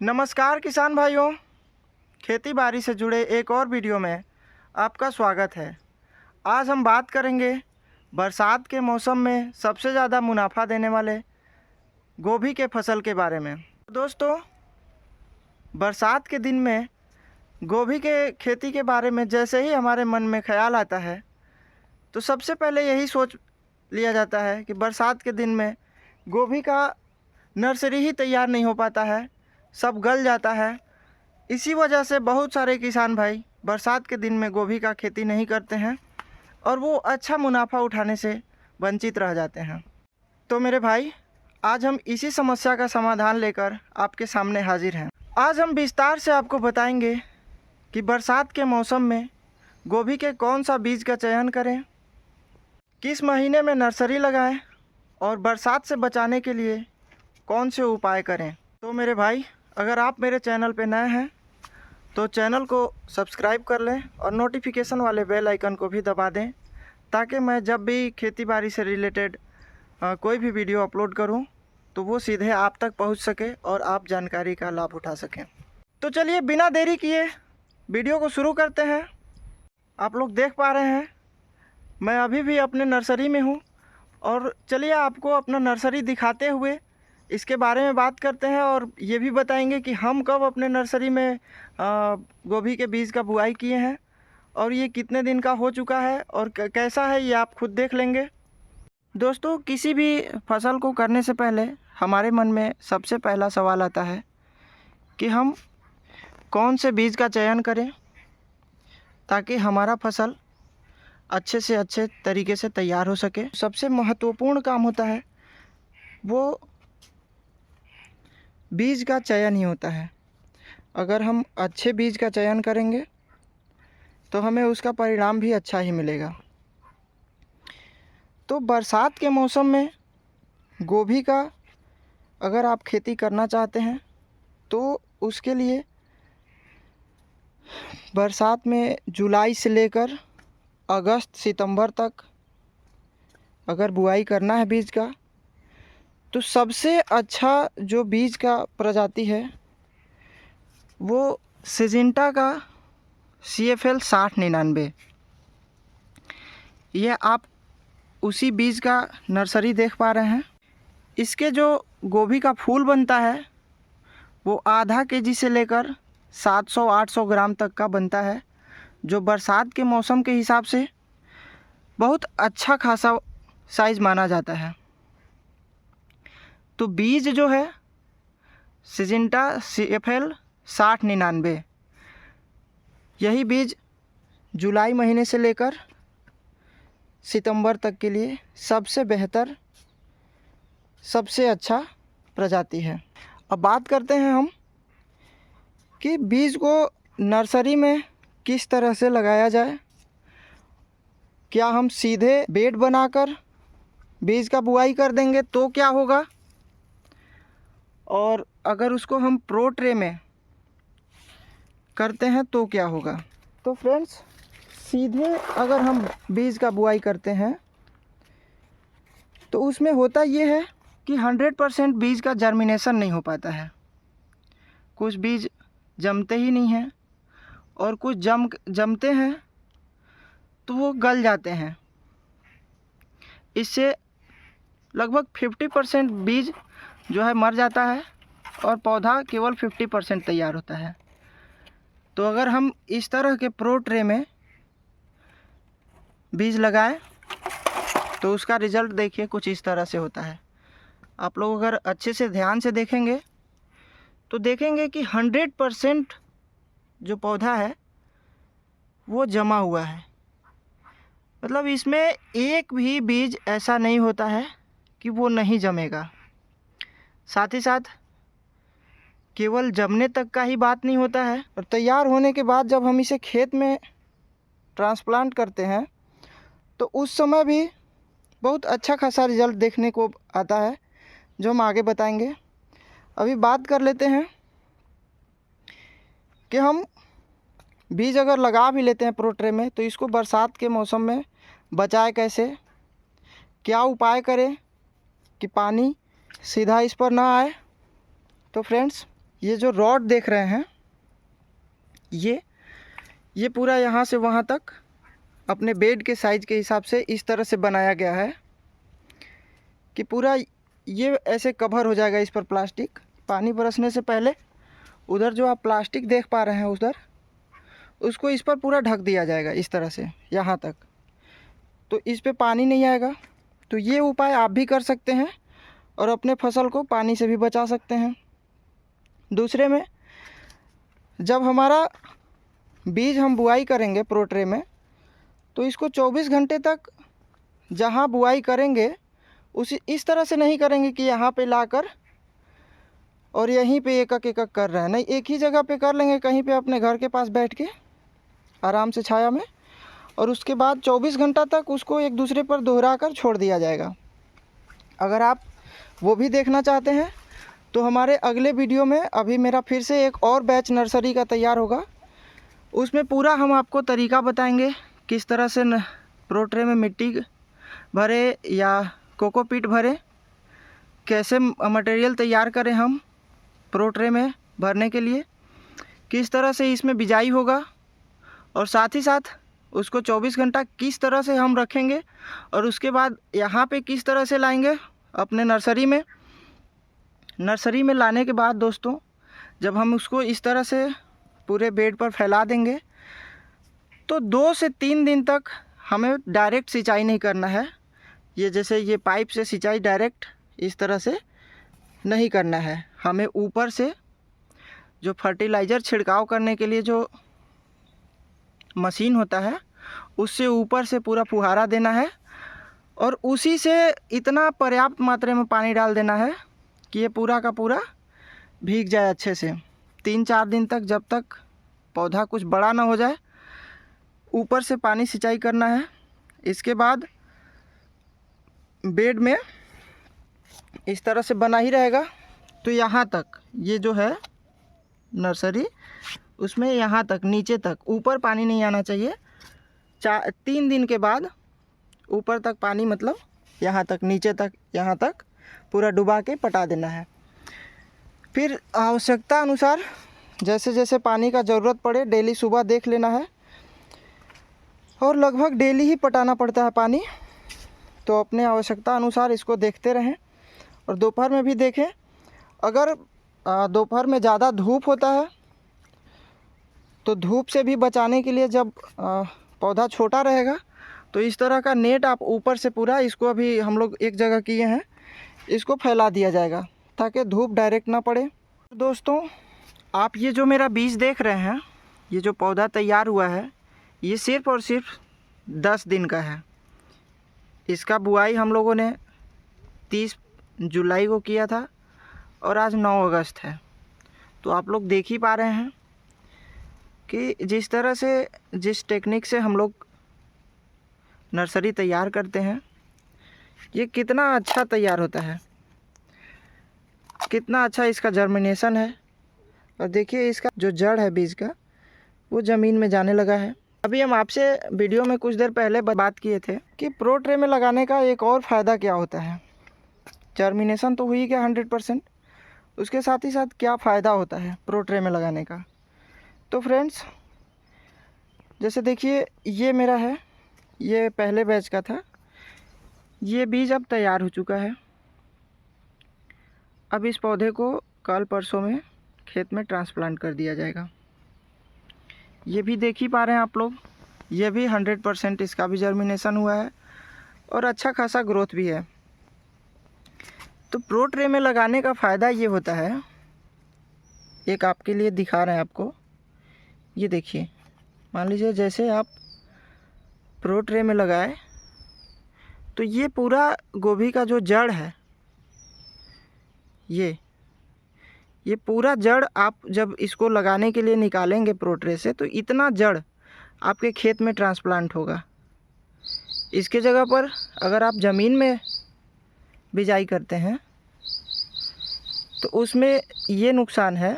नमस्कार किसान भाइयों, खेती बाड़ी से जुड़े एक और वीडियो में आपका स्वागत है। आज हम बात करेंगे बरसात के मौसम में सबसे ज़्यादा मुनाफा देने वाले गोभी के फसल के बारे में। दोस्तों, बरसात के दिन में गोभी के खेती के बारे में जैसे ही हमारे मन में ख्याल आता है तो सबसे पहले यही सोच लिया जाता है कि बरसात के दिन में गोभी का नर्सरी ही तैयार नहीं हो पाता है, सब गल जाता है। इसी वजह से बहुत सारे किसान भाई बरसात के दिन में गोभी का खेती नहीं करते हैं और वो अच्छा मुनाफा उठाने से वंचित रह जाते हैं। तो मेरे भाई, आज हम इसी समस्या का समाधान लेकर आपके सामने हाजिर हैं। आज हम विस्तार से आपको बताएंगे कि बरसात के मौसम में गोभी के कौन सा बीज का चयन करें, किस महीने में नर्सरी लगाएं और बरसात से बचाने के लिए कौन से उपाय करें। तो मेरे भाई, अगर आप मेरे चैनल पर नए हैं तो चैनल को सब्सक्राइब कर लें और नोटिफिकेशन वाले बेल आइकन को भी दबा दें, ताकि मैं जब भी खेती बाड़ी से रिलेटेड कोई भी वीडियो अपलोड करूं तो वो सीधे आप तक पहुंच सके और आप जानकारी का लाभ उठा सकें। तो चलिए बिना देरी किए वीडियो को शुरू करते हैं। आप लोग देख पा रहे हैं मैं अभी भी अपने नर्सरी में हूं और चलिए आपको अपना नर्सरी दिखाते हुए इसके बारे में बात करते हैं और ये भी बताएंगे कि हम कब अपने नर्सरी में गोभी के बीज का बुआई किए हैं और ये कितने दिन का हो चुका है और कैसा है ये आप खुद देख लेंगे। दोस्तों, किसी भी फसल को करने से पहले हमारे मन में सबसे पहला सवाल आता है कि हम कौन से बीज का चयन करें ताकि हमारा फसल अच्छे से अच्छे तरीके से तैयार हो सके। सबसे महत्वपूर्ण काम होता है वो बीज का चयन ही होता है। अगर हम अच्छे बीज का चयन करेंगे तो हमें उसका परिणाम भी अच्छा ही मिलेगा। तो बरसात के मौसम में गोभी का अगर आप खेती करना चाहते हैं तो उसके लिए बरसात में जुलाई से लेकर अगस्त सितंबर तक अगर बुआई करना है बीज का, तो सबसे अच्छा जो बीज का प्रजाति है वो सिजिंटा का CFL 6099। ये आप उसी बीज का नर्सरी देख पा रहे हैं। इसके जो गोभी का फूल बनता है वो आधा केजी से लेकर 700-800 ग्राम तक का बनता है, जो बरसात के मौसम के हिसाब से बहुत अच्छा खासा साइज़ माना जाता है। तो बीज जो है सिजिंटा CFL 6099, यही बीज जुलाई महीने से लेकर सितंबर तक के लिए सबसे बेहतर, सबसे अच्छा प्रजाति है। अब बात करते हैं हम कि बीज को नर्सरी में किस तरह से लगाया जाए। क्या हम सीधे बेड बनाकर बीज का बुआई कर देंगे तो क्या होगा, और अगर उसको हम प्रो ट्रे में करते हैं तो क्या होगा। तो फ्रेंड्स, सीधे अगर हम बीज का बुआई करते हैं तो उसमें होता ये है कि 100% बीज का जर्मिनेशन नहीं हो पाता है। कुछ बीज जमते ही नहीं हैं और कुछ जमते हैं तो वो गल जाते हैं। इससे लगभग 50% बीज जो है मर जाता है और पौधा केवल 50% तैयार होता है। तो अगर हम इस तरह के प्रो ट्रे में बीज लगाएं तो उसका रिज़ल्ट देखिए कुछ इस तरह से होता है। आप लोग अगर अच्छे से ध्यान से देखेंगे तो देखेंगे कि 100% जो पौधा है वो जमा हुआ है। मतलब इसमें एक भी बीज ऐसा नहीं होता है कि वो नहीं जमेगा। साथ ही साथ केवल जमने तक का ही बात नहीं होता है, और तैयार होने के बाद जब हम इसे खेत में ट्रांसप्लांट करते हैं तो उस समय भी बहुत अच्छा खासा रिज़ल्ट देखने को आता है, जो हम आगे बताएंगे। अभी बात कर लेते हैं कि हम बीज अगर लगा भी लेते हैं प्रो ट्रे में तो इसको बरसात के मौसम में बचाए कैसे, क्या उपाय करें कि पानी सीधा इस पर ना आए। तो फ्रेंड्स, ये जो रॉड देख रहे हैं ये पूरा यहाँ से वहाँ तक अपने बेड के साइज़ के हिसाब से इस तरह से बनाया गया है कि पूरा ये ऐसे कवर हो जाएगा इस पर प्लास्टिक। पानी बरसने से पहले उधर जो आप प्लास्टिक देख पा रहे हैं उधर, उसको इस पर पूरा ढक दिया जाएगा इस तरह से यहाँ तक, तो इस पे पानी नहीं आएगा। तो ये उपाय आप भी कर सकते हैं और अपने फसल को पानी से भी बचा सकते हैं। दूसरे में, जब हमारा बीज हम बुआई करेंगे प्रोट्रे में, तो इसको 24 घंटे तक जहाँ बुआई करेंगे उसी इस तरह से नहीं करेंगे कि यहाँ पे लाकर और यहीं पे एक एक कर रहे हैं, नहीं, एक ही जगह पे कर लेंगे, कहीं पे अपने घर के पास बैठ के आराम से छाया में, और उसके बाद 24 घंटा तक उसको एक दूसरे पर दोहरा कर छोड़ दिया जाएगा। अगर आप वो भी देखना चाहते हैं तो हमारे अगले वीडियो में अभी मेरा फिर से एक और बैच नर्सरी का तैयार होगा, उसमें पूरा हम आपको तरीका बताएंगे किस तरह से प्रोट्रे में मिट्टी भरे या कोकोपीट भरे, कैसे मटेरियल तैयार करें हम प्रोट्रे में भरने के लिए, किस तरह से इसमें बिजाई होगा, और साथ ही साथ उसको 24 घंटा किस तरह से हम रखेंगे, और उसके बाद यहाँ पे किस तरह से लाएंगे अपने नर्सरी में। नर्सरी में लाने के बाद दोस्तों, जब हम उसको इस तरह से पूरे बेड पर फैला देंगे तो 2 से 3 दिन तक हमें डायरेक्ट सिंचाई नहीं करना है। ये जैसे ये पाइप से सिंचाई डायरेक्ट इस तरह से नहीं करना है, हमें ऊपर से जो फर्टिलाइज़र छिड़काव करने के लिए जो मशीन होता है उससे ऊपर से पूरा फुहारा देना है, और उसी से इतना पर्याप्त मात्रा में पानी डाल देना है कि ये पूरा का पूरा भीग जाए अच्छे से। 3-4 दिन तक, जब तक पौधा कुछ बड़ा ना हो जाए, ऊपर से पानी सिंचाई करना है। इसके बाद बेड में इस तरह से बना ही रहेगा, तो यहाँ तक ये जो है नर्सरी, उसमें यहाँ तक नीचे तक, ऊपर पानी नहीं आना चाहिए। 3 दिन के बाद ऊपर तक पानी, मतलब यहाँ तक, नीचे तक, यहाँ तक पूरा डुबा के पटा देना है। फिर आवश्यकता अनुसार जैसे जैसे पानी का ज़रूरत पड़े डेली सुबह देख लेना है, और लगभग डेली ही पटाना पड़ता है पानी, तो अपने आवश्यकता अनुसार इसको देखते रहें। और दोपहर में भी देखें, अगर दोपहर में ज़्यादा धूप होता है तो धूप से भी बचाने के लिए, जब पौधा छोटा रहेगा तो इस तरह का नेट आप ऊपर से पूरा, इसको अभी हम लोग एक जगह किए हैं, इसको फैला दिया जाएगा ताकि धूप डायरेक्ट ना पड़े। दोस्तों, आप ये जो मेरा बीज देख रहे हैं, ये जो पौधा तैयार हुआ है, ये सिर्फ़ और सिर्फ 10 दिन का है। इसका बुआई हम लोगों ने 30 जुलाई को किया था और आज 9 अगस्त है। तो आप लोग देख ही पा रहे हैं कि जिस तरह से, जिस टेक्निक से हम लोग नर्सरी तैयार करते हैं, ये कितना अच्छा तैयार होता है, कितना अच्छा इसका जर्मिनेशन है। और देखिए इसका जो जड़ है बीज का, वो ज़मीन में जाने लगा है। अभी हम आपसे वीडियो में कुछ देर पहले बात किए थे कि प्रो ट्रे में लगाने का एक और फ़ायदा क्या होता है। जर्मिनेशन तो हुई क्या 100%, उसके साथ ही साथ क्या फ़ायदा होता है प्रो ट्रे में लगाने का। तो फ्रेंड्स, जैसे देखिए ये मेरा है, ये पहले बैच का था, ये बीज अब तैयार हो चुका है। अब इस पौधे को कल परसों में खेत में ट्रांसप्लांट कर दिया जाएगा। ये भी देख ही पा रहे हैं आप लोग, ये भी 100% इसका भी जर्मिनेशन हुआ है और अच्छा खासा ग्रोथ भी है। तो प्रो ट्रे में लगाने का फ़ायदा ये होता है, एक आपके लिए दिखा रहे हैं आपको, ये देखिए, मान लीजिए जैसे आप प्रो ट्रे में लगाए तो ये पूरा गोभी का जो जड़ है, ये पूरा जड़ आप जब इसको लगाने के लिए निकालेंगे प्रो ट्रे से, तो इतना जड़ आपके खेत में ट्रांसप्लांट होगा। इसके जगह पर अगर आप ज़मीन में बिजाई करते हैं तो उसमें ये नुकसान है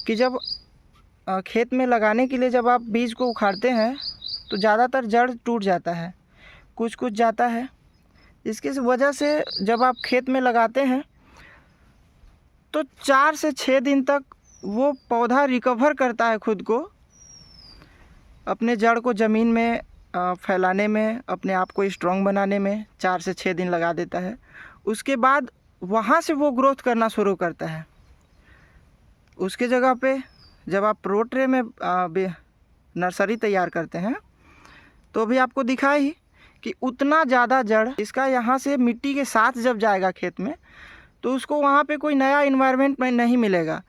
कि जब खेत में लगाने के लिए जब आप बीज को उखाड़ते हैं तो ज़्यादातर जड़ टूट जाता है, कुछ कुछ जाता है। इसकी वजह से जब आप खेत में लगाते हैं तो 4 से 6 दिन तक वो पौधा रिकवर करता है खुद को, अपने जड़ को ज़मीन में फैलाने में, अपने आप को स्ट्रॉन्ग बनाने में 4 से 6 दिन लगा देता है। उसके बाद वहाँ से वो ग्रोथ करना शुरू करता है। उसके जगह पे जब आप प्रो ट्रे में नर्सरी तैयार करते हैं तो भी आपको दिखा ही कि उतना ज़्यादा जड़ इसका यहाँ से मिट्टी के साथ जब जाएगा खेत में तो उसको वहाँ पे कोई नया इन्वायरमेंट में नहीं मिलेगा।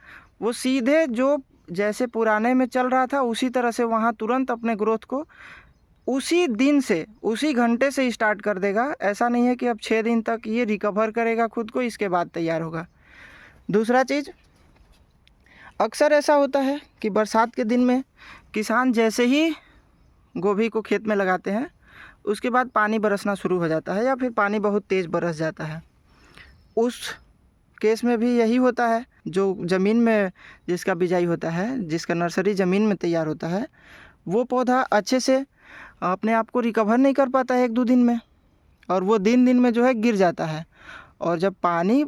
वो सीधे जो जैसे पुराने में चल रहा था उसी तरह से वहाँ तुरंत अपने ग्रोथ को उसी दिन से, उसी घंटे से स्टार्ट कर देगा। ऐसा नहीं है कि अब 6 दिन तक ये रिकवर करेगा खुद को, इसके बाद तैयार होगा। दूसरा चीज़, अक्सर ऐसा होता है कि बरसात के दिन में किसान जैसे ही गोभी को खेत में लगाते हैं उसके बाद पानी बरसना शुरू हो जाता है या फिर पानी बहुत तेज़ बरस जाता है। उस केस में भी यही होता है, जो ज़मीन में जिसका बिजाई होता है, जिसका नर्सरी ज़मीन में तैयार होता है, वो पौधा अच्छे से अपने आप को रिकवर नहीं कर पाता है 1-2 दिन में, और वो दिन में जो है गिर जाता है। और जब पानी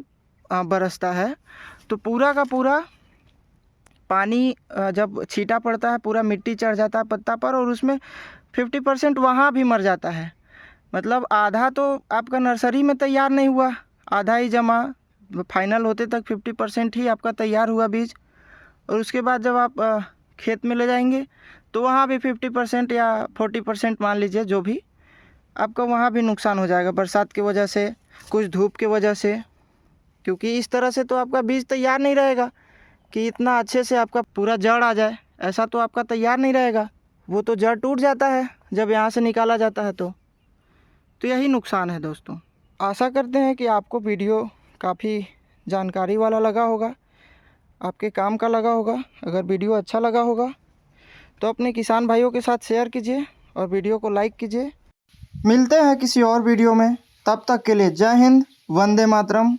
बरसता है तो पूरा का पूरा पानी जब छींटा पड़ता है पूरा मिट्टी चढ़ जाता है पत्ता पर, और उसमें 50% वहाँ भी मर जाता है। मतलब आधा तो आपका नर्सरी में तैयार नहीं हुआ, आधा ही जमा, फाइनल होते तक 50% ही आपका तैयार हुआ बीज, और उसके बाद जब आप खेत में ले जाएंगे तो वहाँ भी 50% या 40% मान लीजिए, जो भी आपका वहाँ भी नुकसान हो जाएगा बरसात की वजह से, कुछ धूप की वजह से। क्योंकि इस तरह से तो आपका बीज तैयार नहीं रहेगा कि इतना अच्छे से आपका पूरा जड़ आ जाए, ऐसा तो आपका तैयार नहीं रहेगा। वो तो जड़ टूट जाता है जब यहाँ से निकाला जाता है। तो यही नुकसान है दोस्तों। आशा करते हैं कि आपको वीडियो काफ़ी जानकारी वाला लगा होगा, आपके काम का लगा होगा। अगर वीडियो अच्छा लगा होगा तो अपने किसान भाइयों के साथ शेयर कीजिए और वीडियो को लाइक कीजिए। मिलते हैं किसी और वीडियो में, तब तक के लिए जय हिंद, वंदे मातरम।